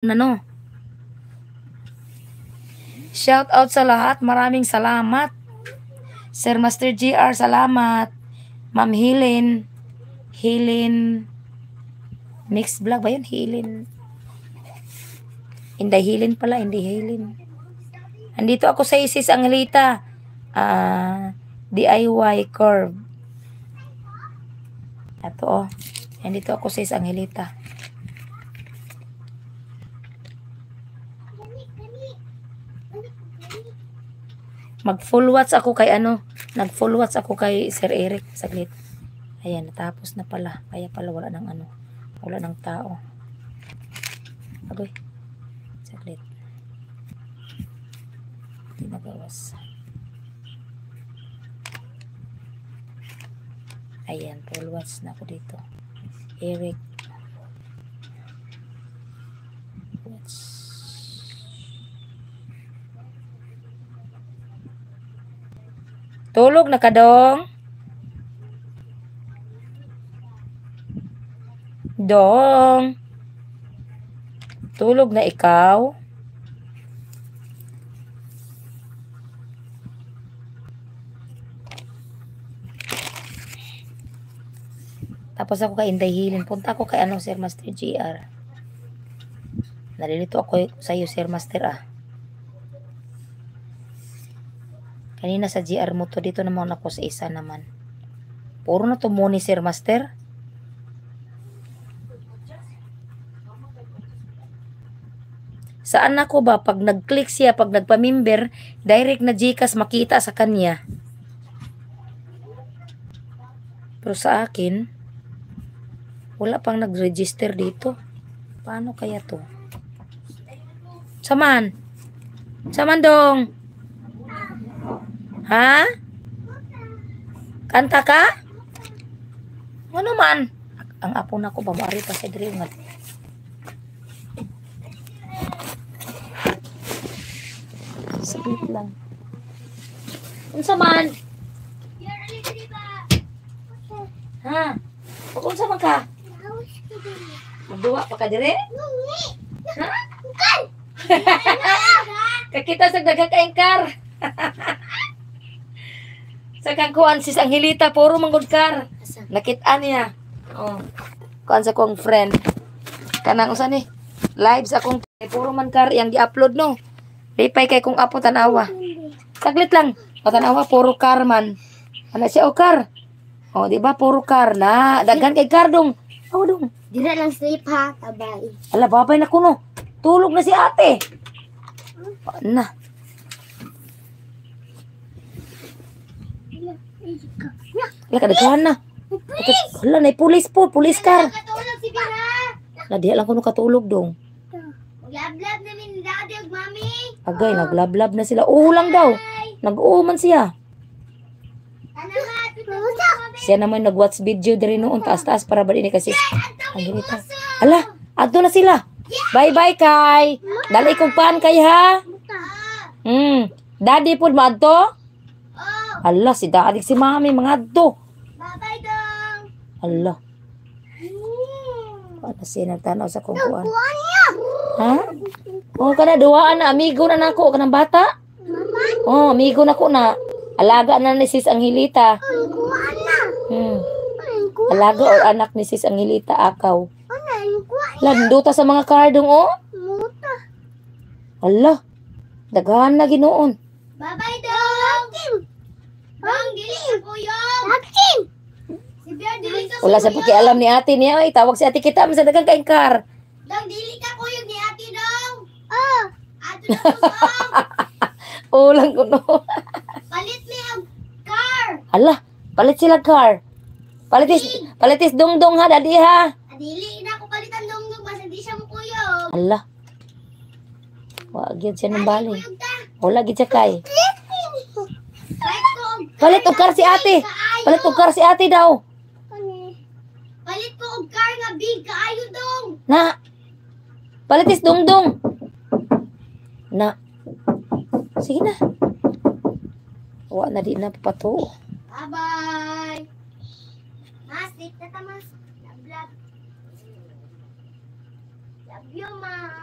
Ano? Shout out sa lahat. Maraming salamat. Sir Master GR, salamat. Ma'am Hilin. Mixed vlog ba yun? Hindi Hilin pala, hindi Hilin. Andito ako sa Isis Angelita. DIY curve. Ito oh. Andito ako sa Isis Angelita. Mag-full watch ako kay Nag-full watch ako kay Sir Eric. Saglit. Ayan, natapos na pala. Kaya pala wala ng tao. Agoy. Saglit. Hindi nagawas. Ayan, full watch na ako dito. Eric. Watch. Tulog na ka, Dong? Dong? Tulog na ikaw? Tapos ako kay Inday Hilin. Punta ako kay Sir Master GR. Nalilito ako sa iyo, Sir Master Kanina sa GR mo to, dito naman ako sa isa naman. Puro na to mo ni Sir Master. Saan ako ba? Pag nag-click siya, pag nagpa-member, direct na Gcash makita sa kanya. Pero sa akin, wala pang nag-register dito. Paano kaya to? Saman? Saman, Dong? Ha? Kanta ka? Ano man? Ang apo na ko ba maari pa sa diri nga. Saglit lang. Unsa man? Ha? Unsa man ka? Magduwa pa ka diri? Ha? Kakita sa dagakaingkar. Sa kagkuan sis Angelita, puro manggod-kar. Nakita niya. Oh. Kuan sa kong friend. Kanang usa ni? Live sa kong puro man kar yang gi-upload no. Lipay kay kong apo tanawa. Saglit lang. Tanawa puro kar man. Ana siya o kar. Oh, di ba puro kar na daghan kay kar dong. Aw dong. Dira lang sleep ha, tabay. Ala babay na kuno. Tulog na si ate. Na. Wala ka daghan na. Wala na pulis car. Katulog si Bira. Na diha lang kuno katulog dong. Maglablab na min daddy ug mami. Agay naglablab na sila. Ulang daw. Nag-uuman siya. Siya naman nag-watch video diri noon taas-taas para ba ini kasi. Ang ginita. Ala, adto na sila. Bye-bye kay. Dali kog paan kay ha. Daddy pud maadto? Allah, si daddy si mami mga adto. Bye-bye dong. Allah. Ano siya nagtanaw sa kungkuan? Kuan niya. Ha? Oh, kana duwaan na amigo na nako kanang bata. Oh, amigo nako na. Alaga na ni Sis Angelita. Kuan na. Alaga o anak ni Sis Angelita akaw. Kuan. Landuta sa mga kardong oh. Muta. Allah. Daghan na ginoon. Bye-bye dong. Bang, dili ko yung. Akin. Si Bear, dili ka. Wala sa pakialam ni ate niya. Ay, tawag si ate kita. Masa dagang kaing kar. Dong, dili ka ko yung ni ate dong. Ato na ko dong. Ulang ko no. Palit mi ang car. Allah. Palit sila kar. Palitis dong ha, daddy ha. Dili na ko palitan dong basta di siya mo kuyog. Allah. Wag yun siya ng bali. Kuyog ta. Wala gid siya kay. Palit ko og Palit og kar si ate. Palit og kar si ate daw. Palit ko og car nga big kaayo dong. Na. Palitis dong. Na. Sige na. Wa na di na papato. Bye-bye. Mas, sleep na ta mas. Love you, ma.